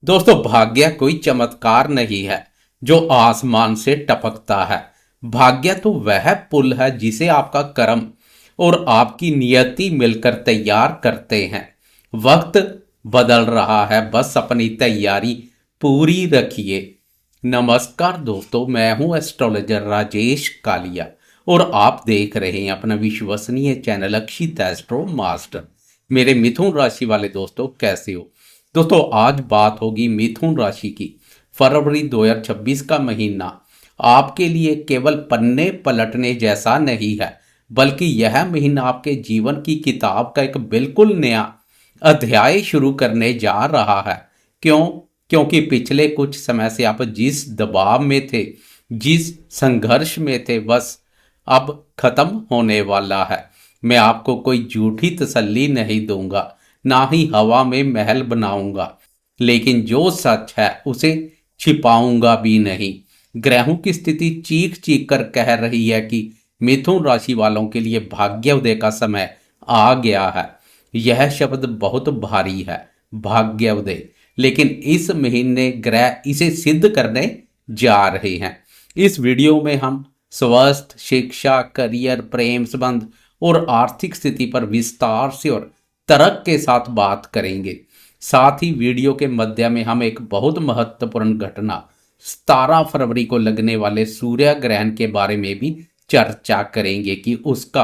दोस्तों, भाग्य कोई चमत्कार नहीं है जो आसमान से टपकता है। भाग्य तो वह पुल है जिसे आपका कर्म और आपकी नियति मिलकर तैयार करते हैं। वक्त बदल रहा है, बस अपनी तैयारी पूरी रखिए। नमस्कार दोस्तों, मैं हूं एस्ट्रोलॉजर राजेश कालिया और आप देख रहे हैं अपना विश्वसनीय चैनल अक्षित एस्ट्रो मास्टर। मेरे मिथुन राशि वाले दोस्तों, कैसे हो? दोस्तों, आज बात होगी मिथुन राशि की। फरवरी 2026 का महीना आपके लिए केवल पन्ने पलटने जैसा नहीं है, बल्कि यह महीना आपके जीवन की किताब का एक बिल्कुल नया अध्याय शुरू करने जा रहा है। क्यों? क्योंकि पिछले कुछ समय से आप जिस दबाव में थे, जिस संघर्ष में थे, बस अब खत्म होने वाला है। मैं आपको कोई झूठी तसल्ली नहीं दूंगा, ना ही हवा में महल बनाऊंगा, लेकिन जो सच है उसे छिपाऊंगा भी नहीं। ग्रहों की स्थिति चीख चीख कर कह रही है कि मिथुन राशि वालों के लिए भाग्योदय का समय आ गया है। यह शब्द बहुत भारी है, भाग्योदय, लेकिन इस महीने ग्रह इसे सिद्ध करने जा रहे हैं। इस वीडियो में हम स्वास्थ्य, शिक्षा, करियर, प्रेम संबंध और आर्थिक स्थिति पर विस्तार से और तर्क के साथ बात करेंगे। साथ ही वीडियो के मध्य में हम एक बहुत महत्वपूर्ण घटना 17 फरवरी को लगने वाले सूर्य ग्रहण के बारे में भी चर्चा करेंगे कि उसका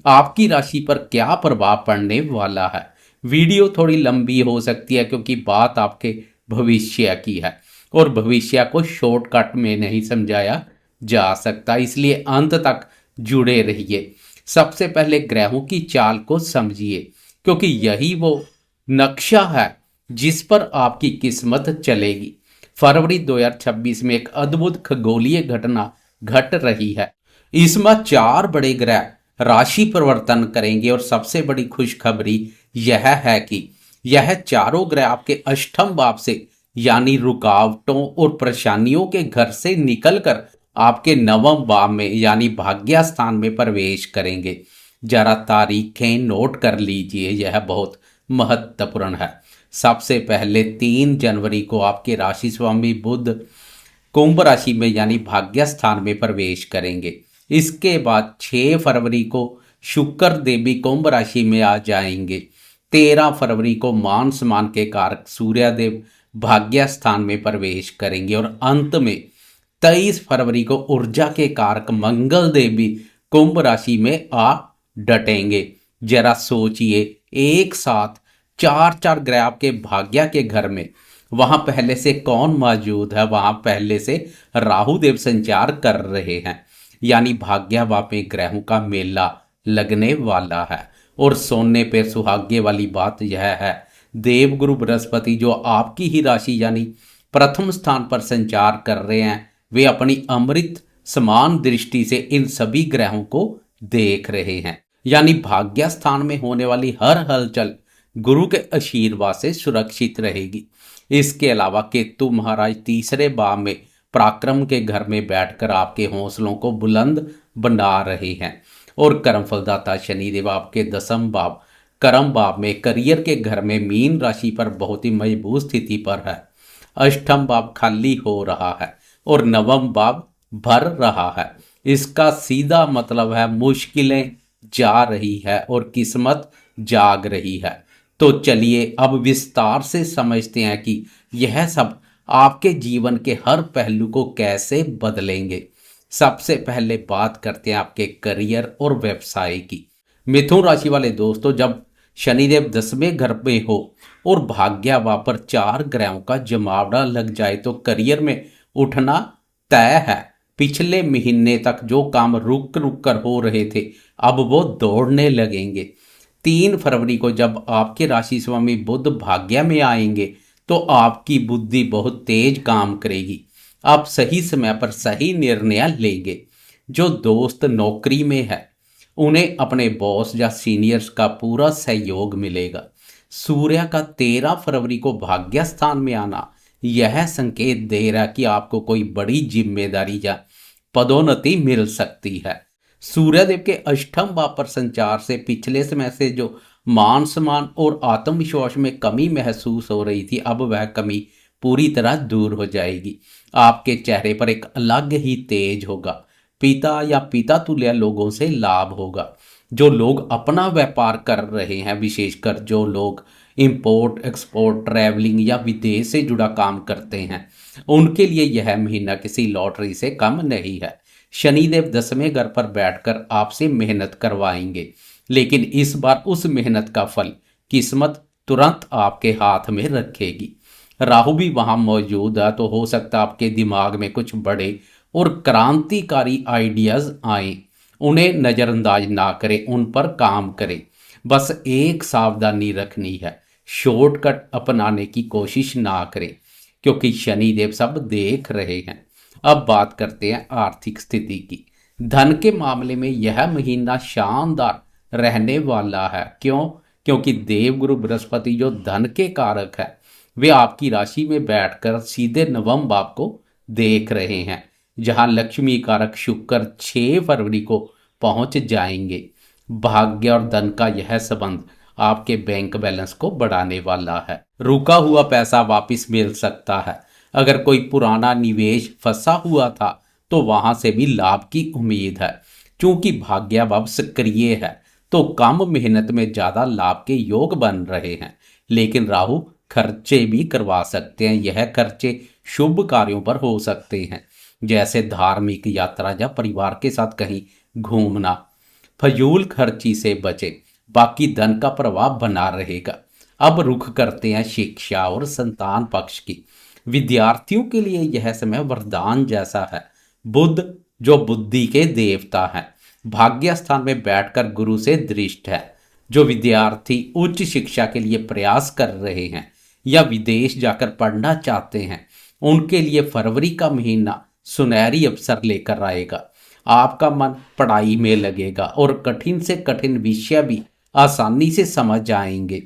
आपकी राशि पर क्या प्रभाव पड़ने वाला है। वीडियो थोड़ी लंबी हो सकती है क्योंकि बात आपके भविष्य की है और भविष्य को शॉर्टकट में नहीं समझाया जा सकता, इसलिए अंत तक जुड़े रहिए। सबसे पहले ग्रहों की चाल को समझिए, क्योंकि यही वो नक्शा है जिस पर आपकी किस्मत चलेगी। फरवरी 2026 में एक अद्भुत खगोलीय घटना घट रही है। इसमें 4 बड़े ग्रह राशि परिवर्तन करेंगे और सबसे बड़ी खुशखबरी यह है कि यह चारों ग्रह आपके अष्टम भाव से, यानी रुकावटों और परेशानियों के घर से निकलकर आपके नवम भाव में, यानी भाग्य स्थान में प्रवेश करेंगे। जरा तारीखें नोट कर लीजिए, यह बहुत महत्वपूर्ण है। सबसे पहले 3 जनवरी को आपके राशि स्वामी बुध कुंभ राशि में, यानी भाग्य स्थान में प्रवेश करेंगे। इसके बाद 6 फरवरी को शुक्र देवी कुंभ राशि में आ जाएंगे। 13 फरवरी को मान सम्मान के कारक सूर्यदेव भाग्य स्थान में प्रवेश करेंगे और अंत में 23 फरवरी को ऊर्जा के कारक मंगल देवी कुंभ राशि में आ डटेंगे। जरा सोचिए, एक साथ 4 ग्रह आपके भाग्य के घर में, वहां पहले से कौन मौजूद है? वहां पहले से राहु देव संचार कर रहे हैं, यानी भाग्य में ग्रहों का मेला लगने वाला है। और सोने पे सुहागे वाली बात यह है, देवगुरु बृहस्पति जो आपकी ही राशि यानी प्रथम स्थान पर संचार कर रहे हैं, वे अपनी अमृत समान दृष्टि से इन सभी ग्रहों को देख रहे हैं, यानी भाग्य स्थान में होने वाली हर हलचल गुरु के आशीर्वाद से सुरक्षित रहेगी। इसके अलावा केतु महाराज तीसरे भाव में पराक्रम के घर में बैठकर आपके हौसलों को बुलंद बना रहे हैं और कर्मफलदाता शनिदेव आपके 10वें भाव कर्म भाव में, करियर के घर में मीन राशि पर बहुत ही मजबूत स्थिति पर है। अष्टम भाव खाली हो रहा है और नवम भाव भर रहा है। इसका सीधा मतलब है मुश्किलें जा रही है और किस्मत जाग रही है। तो चलिए अब विस्तार से समझते हैं कि यह सब आपके जीवन के हर पहलू को कैसे बदलेंगे। सबसे पहले बात करते हैं आपके करियर और व्यवसाय की। मिथुन राशि वाले दोस्तों, जब शनिदेव 10वें घर में हो और भाग्य भाव पर 4 ग्रहों का जमावड़ा लग जाए तो करियर में उठना तय है। पिछले महीने तक जो काम रुक रुक कर हो रहे थे, अब वो दौड़ने लगेंगे। 3 फरवरी को जब आपके राशि स्वामी बुध भाग्य में आएंगे तो आपकी बुद्धि बहुत तेज काम करेगी। आप सही समय पर सही निर्णय लेंगे। जो दोस्त नौकरी में है उन्हें अपने बॉस या सीनियर्स का पूरा सहयोग मिलेगा। सूर्य का 13 फरवरी को भाग्य स्थान में आना यह संकेत दे रहा है कि आपको कोई बड़ी जिम्मेदारी या पदोन्नति मिल सकती है। सूर्यदेव के अष्टम भाव पर संचार से पिछले समय से जो मान सम्मान और आत्मविश्वास में कमी महसूस हो रही थी, अब वह कमी पूरी तरह दूर हो जाएगी। आपके चेहरे पर एक अलग ही तेज होगा। पिता या पिता तुल्य लोगों से लाभ होगा। जो लोग अपना व्यापार कर रहे हैं, विशेषकर जो लोग इंपोर्ट एक्सपोर्ट ट्रैवलिंग या विदेश से जुड़ा काम करते हैं, उनके लिए यह महीना किसी लॉटरी से कम नहीं है। शनिदेव 10वें घर पर बैठकर आपसे मेहनत करवाएंगे, लेकिन इस बार उस मेहनत का फल किस्मत तुरंत आपके हाथ में रखेगी। राहु भी वहां मौजूद है, तो हो सकता है आपके दिमाग में कुछ बड़े और क्रांतिकारी आइडियाज आए। उन्हें नज़रअंदाज ना करें, उन पर काम करें। बस एक सावधानी रखनी है, शॉर्टकट अपनाने की कोशिश ना करें, क्योंकि शनिदेव सब देख रहे हैं। अब बात करते हैं आर्थिक स्थिति की। धन के मामले में यह महीना शानदार रहने वाला है। क्यों? क्योंकि देवगुरु बृहस्पति जो धन के कारक है, वे आपकी राशि में बैठकर सीधे नवम भाव को देख रहे हैं, जहां लक्ष्मी कारक शुक्र 6 फरवरी को पहुंच जाएंगे। भाग्य और धन का यह संबंध आपके बैंक बैलेंस को बढ़ाने वाला है। रुका हुआ पैसा वापस मिल सकता है। अगर कोई पुराना निवेश फंसा हुआ था, तो वहां से भी लाभ की उम्मीद है। चूंकि भाग्य भाव सक्रिय है, तो कम मेहनत में ज्यादा लाभ के योग बन रहे हैं। लेकिन राहु खर्चे भी करवा सकते हैं। यह खर्चे शुभ कार्यों पर हो सकते हैं, जैसे धार्मिक यात्रा या परिवार के साथ कहीं घूमना। फजूल खर्ची से बचे, बाकी धन का प्रभाव बना रहेगा। अब रुख करते हैं शिक्षा और संतान पक्ष की। विद्यार्थियों के लिए यह समय वरदान जैसा है। बुध जो बुद्धि के देवता हैं, भाग्य स्थान में बैठकर गुरु से दृष्ट है। जो विद्यार्थी उच्च शिक्षा के लिए प्रयास कर रहे हैं या विदेश जाकर पढ़ना चाहते हैं, उनके लिए फरवरी का महीना सुनहरी अवसर लेकर आएगा। आपका मन पढ़ाई में लगेगा और कठिन से कठिन विषय भी आसानी से समझ आएंगे।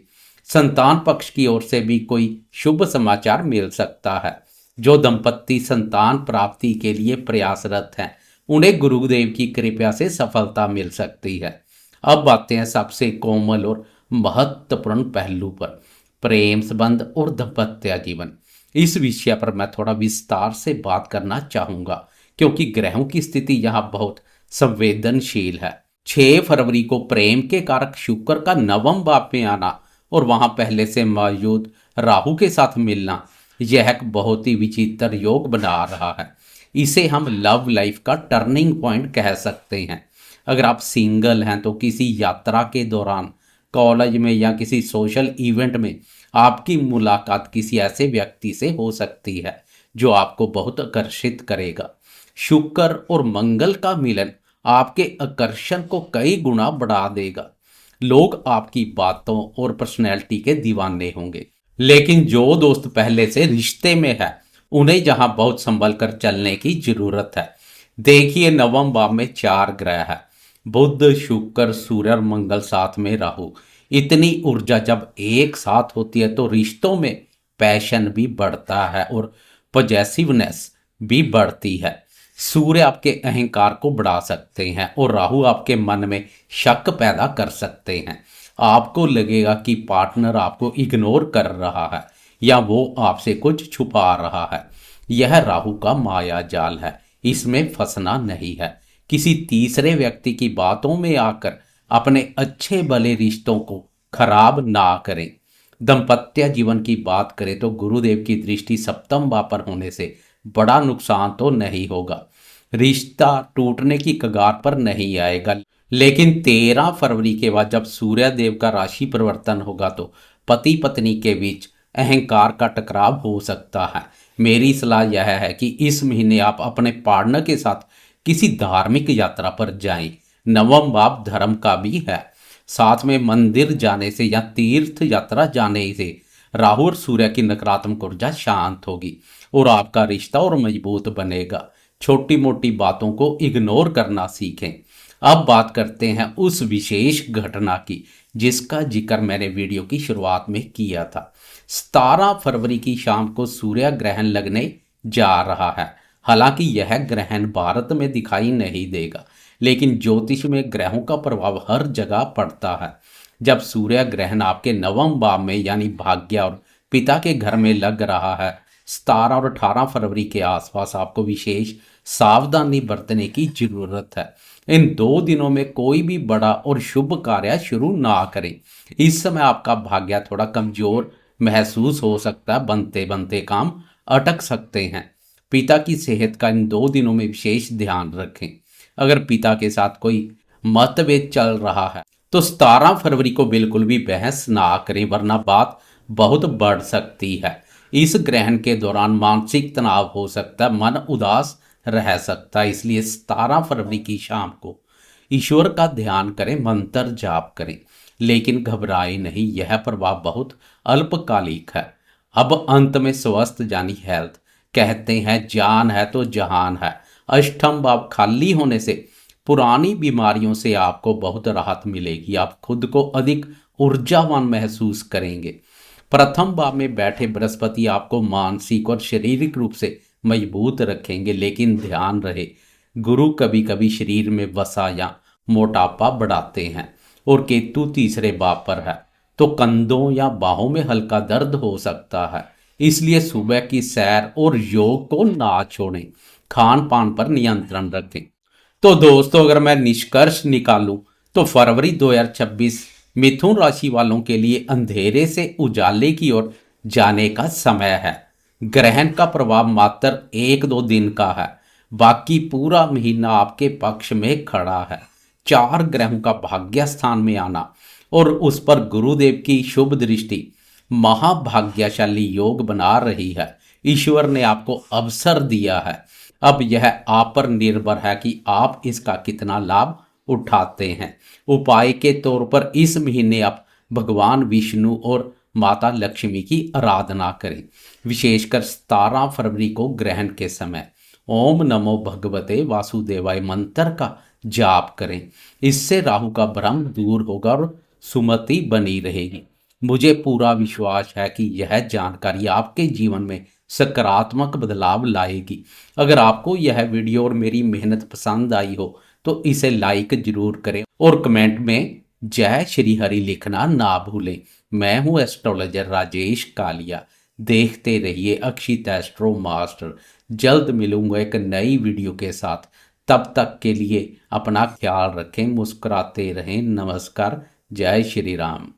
संतान पक्ष की ओर से भी कोई शुभ समाचार मिल सकता है। जो दंपत्ति संतान प्राप्ति के लिए प्रयासरत हैं, उन्हें गुरुदेव की कृपा से सफलता मिल सकती है। अब आते हैं सबसे कोमल और महत्वपूर्ण पहलू पर, प्रेम संबंध और दाम्पत्य जीवन। इस विषय पर मैं थोड़ा विस्तार से बात करना चाहूंगा, क्योंकि ग्रहों की स्थिति यहाँ बहुत संवेदनशील है। 6 फरवरी को प्रेम के कारक शुक्र का नवम भाव में आना और वहां पहले से मौजूद राहु के साथ मिलना, यह एक बहुत ही विचित्र योग बना रहा है। इसे हम लव लाइफ का टर्निंग पॉइंट कह सकते हैं। अगर आप सिंगल हैं, तो किसी यात्रा के दौरान, कॉलेज में या किसी सोशल इवेंट में आपकी मुलाकात किसी ऐसे व्यक्ति से हो सकती है जो आपको बहुत आकर्षित करेगा। शुक्र और मंगल का मिलन आपके आकर्षण को कई गुना बढ़ा देगा। लोग आपकी बातों और पर्सनैलिटी के दीवाने होंगे। लेकिन जो दोस्त पहले से रिश्ते में है, उन्हें जहां बहुत संभल कर चलने की जरूरत है। देखिए, नवम भाव में 4 ग्रह है, बुध शुक्र सूर्य और मंगल, साथ में राहु। इतनी ऊर्जा जब एक साथ होती है, तो रिश्तों में पैशन भी बढ़ता है और पॉजेसिवनेस भी बढ़ती है। सूर्य आपके अहंकार को बढ़ा सकते हैं और राहु आपके मन में शक पैदा कर सकते हैं। आपको लगेगा कि पार्टनर आपको इग्नोर कर रहा है या वो आपसे कुछ छुपा रहा है। यह राहु का माया जाल है, इसमें फंसना नहीं है। किसी तीसरे व्यक्ति की बातों में आकर अपने अच्छे भले रिश्तों को खराब ना करें। दाम्पत्य जीवन की बात करें तो गुरुदेव की दृष्टि सप्तम भाव पर होने से बड़ा नुकसान तो नहीं होगा। रिश्ता टूटने की कगार पर नहीं आएगा। लेकिन 13 फरवरी के बाद जब सूर्य देव का राशि परिवर्तन होगा, तो पति पत्नी के बीच अहंकार का टकराव हो सकता है। मेरी सलाह यह है कि इस महीने आप अपने पार्टनर के साथ किसी धार्मिक यात्रा पर जाएं। नवम भाव धर्म का भी है। साथ में मंदिर जाने से या तीर्थ यात्रा जाने से राहु और सूर्य की नकारात्मक ऊर्जा शांत होगी और आपका रिश्ता और मजबूत बनेगा। छोटी मोटी बातों को इग्नोर करना सीखें। अब बात करते हैं उस विशेष घटना की जिसका जिक्र मैंने वीडियो की शुरुआत में किया था। 17 फरवरी की शाम को सूर्य ग्रहण लगने जा रहा है। हालांकि यह ग्रहण भारत में दिखाई नहीं देगा, लेकिन ज्योतिष में ग्रहों का प्रभाव हर जगह पड़ता है। जब सूर्य ग्रहण आपके नवम भाव में यानी भाग्य और पिता के घर में लग रहा है, 17 और 18 फरवरी के आसपास आपको विशेष सावधानी बरतने की जरूरत है। इन 2 दिनों में कोई भी बड़ा और शुभ कार्य शुरू ना करें। इस समय आपका भाग्य थोड़ा कमजोर महसूस हो सकता है, बनते बनते काम अटक सकते हैं। पिता की सेहत का इन 2 दिनों में विशेष ध्यान रखें। अगर पिता के साथ कोई मतभेद चल रहा है तो 17 फरवरी को बिल्कुल भी बहस ना करें, वरना बात बहुत बढ़ सकती है। इस ग्रहण के दौरान मानसिक तनाव हो सकता है, मन उदास रह सकता है, इसलिए 17 फरवरी की शाम को ईश्वर का ध्यान करें, मंत्र जाप करें, लेकिन घबराए नहीं, यह प्रभाव बहुत अल्पकालिक है। अब अंत में स्वस्थ यानी हेल्थ, कहते हैं जान है तो जहान है। अष्टम भाव खाली होने से पुरानी बीमारियों से आपको बहुत राहत मिलेगी, आप खुद को अधिक ऊर्जावान महसूस करेंगे। प्रथम भाव में बैठे बृहस्पति आपको मानसिक और शारीरिक रूप से मजबूत रखेंगे, लेकिन ध्यान रहे गुरु कभी कभी शरीर में वसा या मोटापा बढ़ाते हैं। और केतु तीसरे भाव पर है तो कंधों या बाहों में हल्का दर्द हो सकता है, इसलिए सुबह की सैर और योग को ना छोड़ें। खान पान पर नियंत्रण रखें। तो दोस्तों, अगर मैं निष्कर्ष निकालूं तो फरवरी 2026 मिथुन राशि वालों के लिए अंधेरे से उजाले की ओर जाने का समय है। ग्रहण का प्रभाव मात्र 1-2 दिन का है, बाकी पूरा महीना आपके पक्ष में खड़ा है। 4 ग्रहों का भाग्य स्थान में आना और उस पर गुरुदेव की शुभ दृष्टि महाभाग्यशाली योग बना रही है। ईश्वर ने आपको अवसर दिया है, अब यह आप पर निर्भर है कि आप इसका कितना लाभ उठाते हैं। उपाय के तौर पर इस महीने आप भगवान विष्णु और माता लक्ष्मी की आराधना करें। विशेषकर 17 फरवरी को ग्रहण के समय ओम नमो भगवते वासुदेवाय मंत्र का जाप करें। इससे राहु का भ्रम दूर होगा और सुमति बनी रहेगी। मुझे पूरा विश्वास है कि यह जानकारी आपके जीवन में सकारात्मक बदलाव लाएगी। अगर आपको यह वीडियो और मेरी मेहनत पसंद आई हो तो इसे लाइक जरूर करें और कमेंट में जय श्री हरि लिखना ना भूलें। मैं हूं एस्ट्रोलॉजर राजेश कालिया। देखते रहिए अक्षित एस्ट्रो मास्टर। जल्द मिलूंगा एक नई वीडियो के साथ। तब तक के लिए अपना ख्याल रखें, मुस्कुराते रहें। नमस्कार, जय श्री राम।